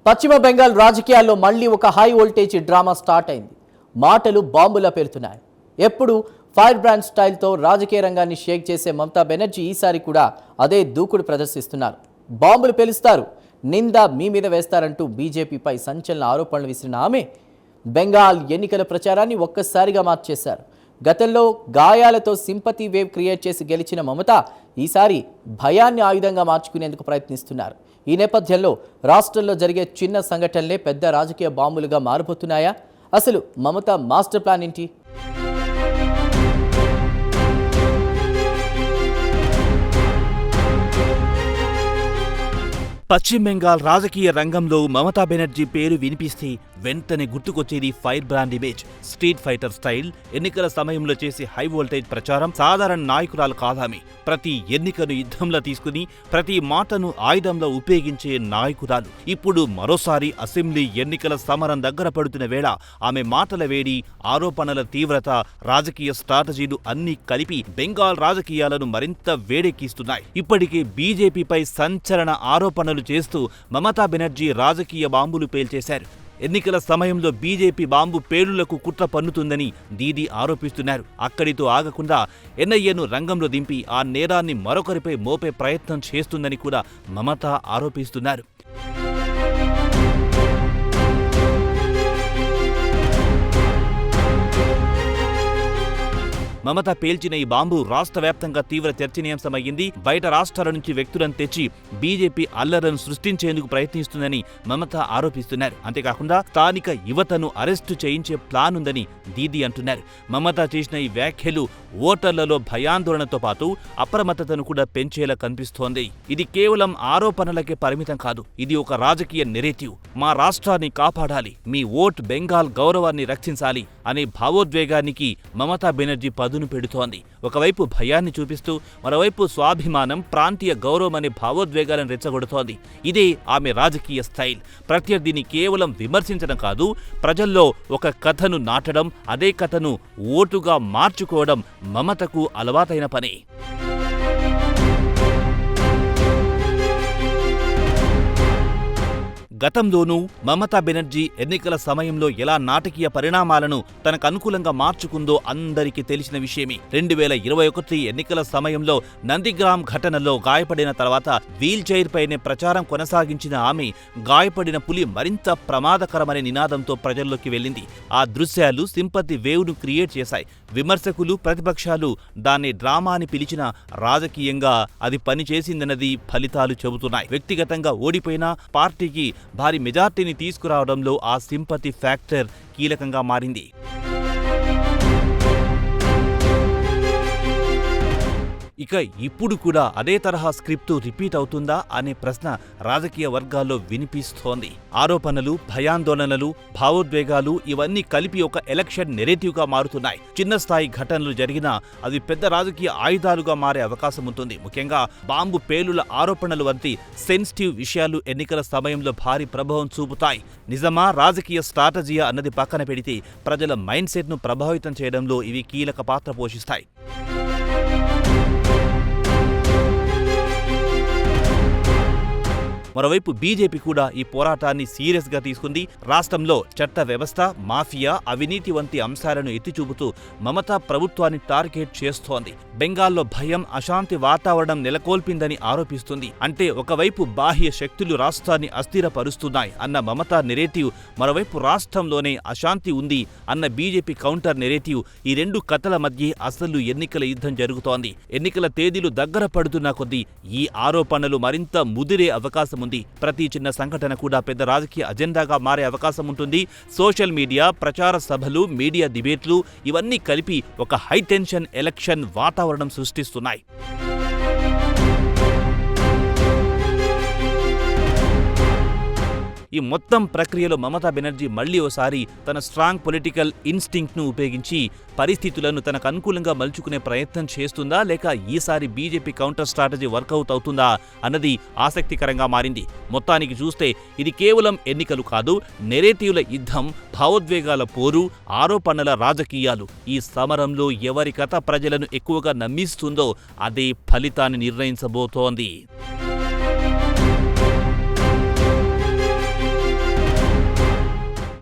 పశ్చిమ బెంగాల్ రాజకీయాల్లో మళ్లీ ఒక హై వోల్టేజ్ డ్రామా స్టార్ట్ అయింది. మాటలు బాంబులా పేలుతున్నాయి. ఎప్పుడు ఫైర్ బ్రాండ్ స్టైల్తో రాజకీయ రంగాన్ని షేక్ చేసే మమతా బెనర్జీ ఈసారి కూడా అదే దూకుడు ప్రదర్శిస్తున్నారు. బాంబులు పేలుస్తారు, నింద మీ మీద వేస్తారంటూ బీజేపీపై సంచలన ఆరోపణలు విసిరిన ఆమె బెంగాల్ ఎన్నికల ప్రచారాన్ని ఒక్కసారిగా మార్చేశారు. గతంలో గాయాలతో సింపతి వేవ్ క్రియేట్ చేసి గెలిచిన మమత ఈసారి భయాన్ని ఆయుధంగా మార్చుకునేందుకు ప్రయత్నిస్తున్నారు. ఈ నేపథ్యంలో రాష్ట్రంలో జరిగే చిన్న సంఘటనలే పెద్ద రాజకీయ బాంబులుగా మారిపోతున్నాయా? అసలు మమత మాస్టర్ ప్లాన్ ఏంటి? పశ్చిమ బెంగాల్ రాజకీయ రంగంలో మమతా బెనర్జీ పేరు వినిపిస్తే వెంటనే గుర్తుకొచ్చేది fire brand image, street fighter style. ఎన్నికల సమయంలో చేసే హై వోల్టేజ్ ప్రచారం. సాధారణ నాయకురాలు కాదామె. ప్రతి ఎన్నికను యుద్ధంలో తీసుకుని ప్రతి మాటను ఆయుధంలో ఉపయోగించే నాయకురాలు. ఇప్పుడు మరోసారి అసెంబ్లీ ఎన్నికల సమరం దగ్గర పడుతున్న వేళ ఆమె మాటల వేడి, ఆరోపణల తీవ్రత, రాజకీయ స్ట్రాటజీలు అన్నీ కలిపి బెంగాల్ రాజకీయాలను మరింత వేడెక్కిస్తున్నాయి. ఇప్పటికే బీజేపీపై సంచలన ఆరోపణలు చేస్తూ మమతా బెనర్జీ రాజకీయ బాంబులు పేల్చేశారు. ఎన్నికల సమయంలో బీజేపీ బాంబు పేలుళ్లకు కుట్ర పన్నుతుందని దీదీ ఆరోపిస్తున్నారు. అక్కడితో ఆగకుండా ఎన్ఐఏను రంగంలో దింపి ఆ నేరాన్ని మరొకరిపై మోపే ప్రయత్నం చేస్తుందని కూడా మమత ఆరోపిస్తున్నారు. మమత పేల్చిన ఈ బాంబు రాష్ట్ర వ్యాప్తంగా తీవ్ర చర్చనీయాంశమయ్యింది. బయట రాష్ట్రాల నుంచి వ్యక్తులను తెచ్చి బీజేపీ అల్లర్లను సృష్టించేందుకు ప్రయత్నిస్తుందని మమత ఆరోపిస్తున్నారు. అంతేకాకుండా స్థానిక యువతను అరెస్టు చేయించే ప్లాన్ ఉందని దీదీ అంటున్నారు. మమత చేసిన ఈ వ్యాఖ్యలు ఓటర్లలో భయాందోళనతో పాటు అప్రమత్తతను కూడా పెంచేలా కనిపిస్తోంది. ఇది కేవలం ఆరోపణలకే పరిమితం కాదు. ఇది ఒక రాజకీయ నెరేటివ్. మా రాష్ట్రాన్ని కాపాడాలి, మీ ఓట్ బెంగాల్ గౌరవాన్ని రక్షించాలి అనే భావోద్వేగానికి మమతా బెనర్జీ పదును పెడుతోంది. ఒకవైపు భయాన్ని చూపిస్తూ మరోవైపు స్వాభిమానం, ప్రాంతీయ గౌరవం అనే భావోద్వేగాలను రెచ్చగొడుతోంది. ఇదే ఆమె రాజకీయ స్టైల్. ప్రత్యర్థిని కేవలం విమర్శించడం కాదు, ప్రజల్లో ఒక కథను నాటడం, అదే కథను ఓటుగా మార్చుకోవడం మమతకు అలవాటైన పని. గతంలోనూ మమతా బెనర్జీ ఎన్నికల సమయంలో ఎలా నాటకీయ పరిణామాలను తనకు అనుకూలంగా మార్చుకుందో అందరికీ తెలిసిన విషయమే. 2021 ఎన్నికల సమయంలో నందిగ్రామ్ ఘటనలో గాయపడిన తర్వాత వీల్ చైర్ పైనే ప్రచారం కొనసాగించిన ఆమె గాయపడిన పులి మరింత ప్రమాదకరమనే నినాదంతో ప్రజల్లోకి వెళ్ళింది. ఆ దృశ్యాలు సింపతి వేవ్ను క్రియేట్ చేశాయి. విమర్శకులు, ప్రతిపక్షాలు దాన్ని డ్రామా అని పిలిచిన రాజకీయంగా అది పనిచేసిందన్నది ఫలితాలు చెబుతున్నాయి. వ్యక్తిగతంగా ఓడిపోయినా పార్టీకి భారీ మెజార్టీని తీసుకురావడంలో ఆ సింపతి ఫ్యాక్టర్ కీలకంగా మారింది. ఇక ఇప్పుడు కూడా అదే తరహా స్క్రిప్టు రిపీట్ అవుతుందా అనే ప్రశ్న రాజకీయ వర్గాల్లో వినిపిస్తోంది. ఆరోపణలు, భయాందోళనలు, భావోద్వేగాలు ఇవన్నీ కలిపి ఒక ఎలక్షన్ నెరేటివ్గా మారుతున్నాయి. చిన్న స్థాయి ఘటనలు జరిగినా అవి పెద్ద రాజకీయ ఆయుధాలుగా మారే అవకాశం ఉంటుంది. ముఖ్యంగా బాంబు పేలుల ఆరోపణలు వంటి సెన్సిటివ్ విషయాలు ఎన్నికల సమయంలో భారీ ప్రభావం చూపుతాయి. నిజమా, రాజకీయ స్ట్రాటజీయా అన్నది పక్కన పెడితే ప్రజల మైండ్ సెట్ను ప్రభావితం చేయడంలో ఇవి కీలక పాత్ర పోషిస్తాయి. మరోవైపు బీజేపీ కూడా ఈ పోరాటాన్ని సీరియస్ గా తీసుకుంది. రాష్ట్రంలో చట్ట వ్యవస్థ, మాఫియా, అవినీతి వంటి అంశాలను ఎత్తిచూపుతూ మమతా ప్రభుత్వాన్ని టార్గెట్ చేస్తోంది. బెంగాల్లో భయం, అశాంతి వాతావరణం నెలకొల్పిందని ఆరోపిస్తుంది. అంటే ఒకవైపు బాహ్య శక్తులు రాష్ట్రాన్ని అస్థిరపరుస్తున్నాయి అన్న మమతా నెరేటివ్, మరోవైపు రాష్ట్రంలోనే అశాంతి ఉంది అన్న బీజేపీ కౌంటర్ నెరేటివ్. ఈ రెండు కథల మధ్య అసలు ఎన్నికల యుద్ధం జరుగుతోంది. ఎన్నికల తేదీలు దగ్గర పడుతున్న కొద్దీ ఈ ఆరోపణలు మరింత ముదిరే అవకాశం ఉంది. ప్రతి చిన్న సంఘటన కూడా పెద్ద రాజకీయ అజెండాగా మారే అవకాశం ఉంటుంది. సోషల్ మీడియా, ప్రచార సభలు, మీడియా డిబేట్లు ఇవన్నీ కలిపి ఒక హై టెన్షన్ ఎలక్షన్ వాతావరణం సృష్టిస్తున్నాయి. ఈ మొత్తం ప్రక్రియలో మమతా బెనర్జీ మళ్లీ ఓసారి తన స్ట్రాంగ్ పొలిటికల్ ఇన్స్టింక్ట్ను ఉపయోగించి పరిస్థితులను తనకు అనుకూలంగా మలుచుకునే ప్రయత్నం చేస్తుందా, లేక ఈసారి బీజేపీ కౌంటర్ స్ట్రాటజీ వర్కౌట్ అవుతుందా అన్నది ఆసక్తికరంగా మారింది. మొత్తానికి చూస్తే ఇది కేవలం ఎన్నికలు కాదు, నెరేటివ్ల యుద్ధం, భావోద్వేగాల పోరు, ఆరోపణల రాజకీయాలు. ఈ సమరంలో ఎవరి కథ ప్రజలను ఎక్కువగా నమ్మిస్తుందో అదే ఫలితాన్ని నిర్ణయించబోతోంది.